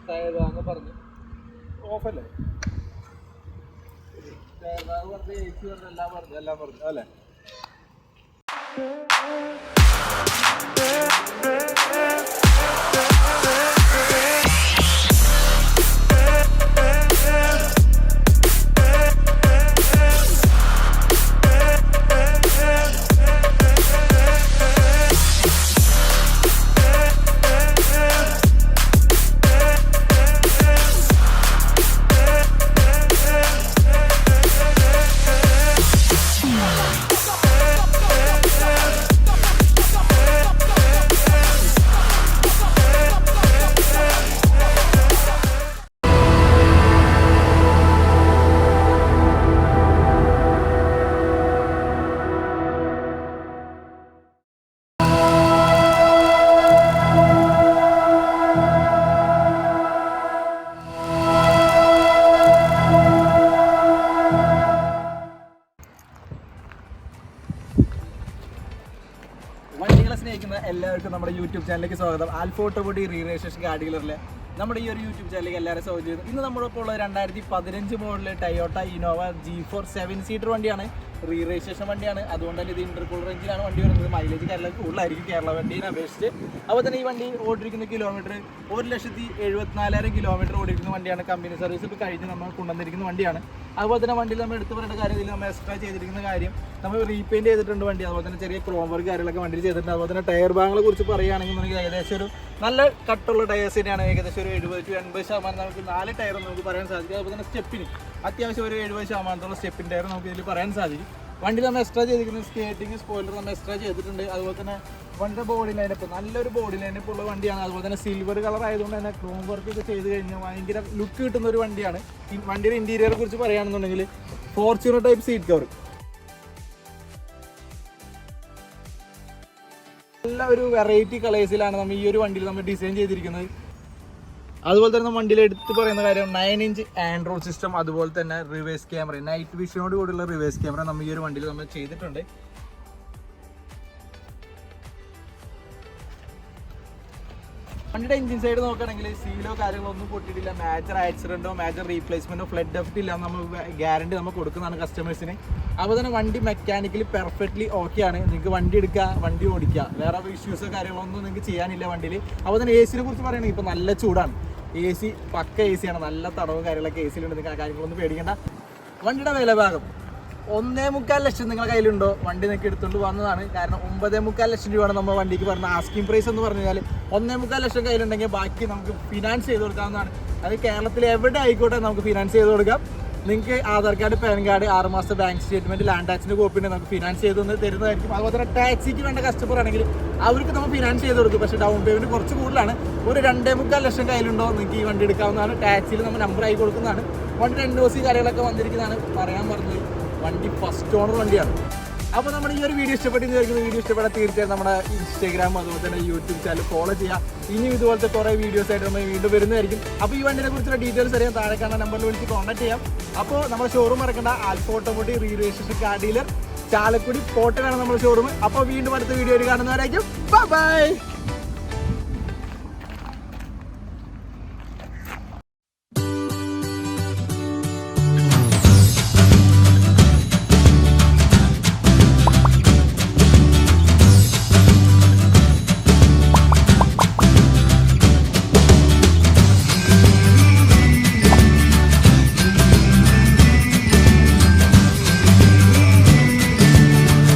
Tyre വാങ്ങ പറഞ്ഞു ഓഫല്ലേ? Tyre വാങ്ങ പറഞ്ഞു, AC പറഞ്ഞു, എല്ലാം പറഞ്ഞു അല്ലേ? വണ്ടികളെ സ്നേഹിക്കുന്ന എല്ലാവർക്കും നമ്മുടെ യൂട്യൂബ് ചാനലിലേക്ക് സ്വാഗതം. Alpha automotive re registration car ഡീലറിലെ നമ്മുടെ ഈ ഒരു യൂട്യൂബ് ചാനലിലേക്ക് എല്ലാവരും സ്വാഗതം ചെയ്യുന്നു. ഇന്ന് നമ്മളിപ്പോൾ ഉള്ള 2015 model Toyota Innova G4 7 seater വണ്ടിയാണ്. റീ രജിസ്ട്രേഷൻ വണ്ടിയാണ്. അതുകൊണ്ട് തന്നെ ഇത് ഇന്റർകൂളർ റേഞ്ചിലാണ് വണ്ടി വരുന്നത്. മൈലേജ് കേരള കൂടുതലായിരിക്കും കേരള വണ്ടീനെ അപേക്ഷിച്ച്. അപ്പോൾ തന്നെ ഈ വണ്ടി ഓടിയിരിക്കുന്ന കിലോമീറ്റർ 1,74,000 കിലോമീറ്റർ ഓടിയിരിക്കുന്ന വണ്ടിയാണ്. കമ്പനി സർവീസ് ഇപ്പോൾ കഴിഞ്ഞ് നമ്മൾ കൊണ്ടുവന്നിരിക്കുന്ന വണ്ടിയാണ്. അതുപോലെ തന്നെ വണ്ടിയിൽ നമ്മൾ എടുത്തു പറയേണ്ട കാര്യം, ഇതിൽ നമ്മൾ എക്സ്ട്രാ ചെയ്തിരിക്കുന്ന കാര്യം, നമ്മൾ റീപെയിൻറ്റ് ചെയ്തിട്ടുണ്ട് വണ്ടി. അതുപോലെ തന്നെ ചെറിയ ക്രോം വർക്ക് കാര്യങ്ങളൊക്കെ വണ്ടിയിൽ ചെയ്തിട്ടുണ്ട്. അതുപോലെ തന്നെ ടയർ ഭാഗങ്ങളെ കുറിച്ച് പറയുകയാണെങ്കിൽ ഏകദേശം ഒരു നല്ല കട്ടുള്ള ടയേഴ്സ് തന്നെയാണ്. ഏകദേശം ഒരു 70-80% നമുക്ക് 4 ടയർ നമുക്ക് പറയാൻ സാധിക്കും. അതുപോലെ തന്നെ സ്റ്റെപ്പിന് അത്യാവശ്യം ഒരു 70% സ്റ്റെപ്പിൻ ടയർ നമുക്ക് ഇതിൽ പറയാൻ സാധിക്കും. വണ്ടിയിൽ നമ്മൾ എക്സ്ട്രാ ചെയ്തിരിക്കുന്നത് സ്കേറ്റിംഗ് സ്പോയിലർ നമ്മൾ എക്സ്ട്രാ ചെയ്തിട്ടുണ്ട്. അതുപോലെ തന്നെ വണ്ടിയുടെ ബോഡി ലൈനപ്പ് നല്ലൊരു ബോഡി ലൈനപ്പ് ഉള്ള വണ്ടിയാണ്. അതുപോലെ തന്നെ സിൽവർ കളർ ആയതുകൊണ്ട് തന്നെ ക്രോം വർക്ക് ഒക്കെ ചെയ്ത് കഴിഞ്ഞാൽ ഭയങ്കര ലുക്ക് കിട്ടുന്ന ഒരു വണ്ടിയാണ്. ഈ വണ്ടിയുടെ ഇന്റീരിയറെ കുറിച്ച് പറയുകയാണെന്നുണ്ടെങ്കിൽ ഫോർച്യൂണർ ടൈപ്പ് സീറ്റ് കവർ, നല്ല ഒരു വെറൈറ്റി കളേഴ്സിലാണ് നമ്മൾ ഈ ഒരു വണ്ടിയിൽ നമ്മൾ ഡിസൈൻ ചെയ്തിരിക്കുന്നത്. അതുപോലെ തന്നെ വണ്ടിയിൽ എടുത്ത് പറയുന്ന കാര്യം 9 ഇഞ്ച് ആൻഡ്രോയിഡ് സിസ്റ്റം, അതുപോലെ തന്നെ റിവേഴ്സ് ക്യാമറ, നൈറ്റ് വിഷനോട് കൂടിയുള്ള റിവേഴ്സ് ക്യാമറ നമ്മൾ ഈ ഒരു വണ്ടിയിൽ നമ്മൾ ചെയ്തിട്ടുണ്ട്. വണ്ടിയുടെ എഞ്ചിൻ സൈഡ് നോക്കുകയാണെങ്കിൽ സീലോ കാര്യങ്ങളൊന്നും പൊട്ടിയിട്ടില്ല. മേജർ ആക്സിഡന്റോ മേജർ റീപ്ലേസ്മെന്റോ ഫ്ലഡ് ഡെഫ്റ്റ് ഇല്ല. നമ്മൾ ഗ്യാരണ്ടി നമ്മൾ കൊടുക്കുന്നതാണ് കസ്റ്റമേഴ്സിന്. അതുപോലെ തന്നെ വണ്ടി മെക്കാനിക്കലി പെർഫെക്റ്റ്ലി ഓക്കെയാണ്. നിങ്ങൾക്ക് വണ്ടി എടുക്കുക, വണ്ടി ഓടിക്കുക, വേറെ ഇഷ്യൂസോ കാര്യങ്ങളൊന്നും നിങ്ങൾക്ക് ചെയ്യാനില്ല വണ്ടിയിൽ. അതുപോലെ തന്നെ AC നെ കുറിച്ച് പറയുകയാണെങ്കിൽ ഇപ്പോൾ നല്ല ചൂടാണ്. AC പക്ക AC ആണ്. നല്ല തടവും കാര്യങ്ങളൊക്കെ AC-ലുണ്ട്. നിങ്ങൾക്ക് ആ കാര്യങ്ങളൊന്നും പേടിക്കേണ്ട. വണ്ടിയുടെ വില ഭാഗം 1.25 ലക്ഷം നിങ്ങളുടെ കയ്യിലുണ്ടോ, വണ്ടി നിങ്ങൾക്ക് എടുത്തുകൊണ്ട് വന്നതാണ്. കാരണം 9.25 ലക്ഷം രൂപയാണ് നമ്മൾ വണ്ടിക്ക് പറഞ്ഞ ആസ്കിംഗ് പ്രൈസ് എന്ന് പറഞ്ഞു കഴിഞ്ഞാൽ. 1.25 ലക്ഷം കയ്യിലുണ്ടെങ്കിൽ ബാക്കി നമുക്ക് ഫിനാൻസ് ചെയ്ത് കൊടുക്കാവുന്നതാണ്. അത് കേരളത്തിൽ എവിടെ ആയിക്കോട്ടെ നമുക്ക് ഫിനാൻസ് ചെയ്ത് കൊടുക്കാം. നിങ്ങൾക്ക് ആധാർ കാർഡ്, പാൻ കാർഡ്, 6 മാസത്തെ ബാങ്ക് സ്റ്റേറ്റ്മെന്റ്, ലാൻഡ് ടാക്സിന്റെ കോപ്പി ഉണ്ടെങ്കിൽ നമുക്ക് ഫിനാൻസ് ചെയ്ത് തരുന്നതായിരിക്കും. അതുപോലെ തന്നെ ടാക്സിക്ക് വേണ്ട കസ്റ്റമർ ആണെങ്കിൽ അവർക്ക് നമ്മൾ ഫിനാൻസ് ചെയ്ത് കൊടുക്കും. പക്ഷേ ഡൗൺ പേയ്മെന്റ് കുറച്ച് കൂടുതലാണ്. ഒരു 2.25 ലക്ഷം കയ്യിലുണ്ടോ നിങ്ങൾക്ക് ഈ വണ്ടി എടുക്കാവുന്നതാണ്. ടാക്സിയിൽ നമ്മൾ നമ്പർ ആയി കൊടുക്കുന്നതാണ്. വണ്ടിയുടെ NOC കാര്യങ്ങളൊക്കെ വന്നിരിക്കുന്നതാണ്. പറയാൻ പറഞ്ഞത് വണ്ടി ഫസ്റ്റ് ഓണർ വണ്ടിയാണ്. അപ്പോൾ നമ്മുടെ ഈ ഒരു വീഡിയോ ഇഷ്ടപ്പെട്ടെന്ന് വിചാരിക്കുന്നു. വീഡിയോ ഇഷ്ടപ്പെട്ടാൽ തീർച്ചയായും നമ്മുടെ ഇൻസ്റ്റാഗ്രാം അതുപോലെ തന്നെ യൂട്യൂബ് ചാനൽ ഫോളോ ചെയ്യുക. ഇനിയും ഇതുപോലത്തെ കുറേ വീഡിയോസ് ആയിട്ട് നമ്മൾ വീണ്ടും വരുന്നതായിരിക്കും. അപ്പോൾ ഈ വണ്ടിനെ കുറിച്ചുള്ള ഡീറ്റെയിൽസ് അറിയാൻ താഴെ കാണുന്ന നമ്പറിൽ വിളിച്ച് കോൺടാക്ട് ചെയ്യാം. അപ്പോൾ നമ്മുടെ ഷോറൂം മറക്കണ്ട, alpha automotive re registration car dealer, Chalakudy പോർട്ടിലാണ് നമ്മുടെ ഷോറൂം. അപ്പോൾ വീണ്ടും അടുത്ത വീഡിയോയിൽ കാണുന്നവരായിരിക്കും. ബൈ.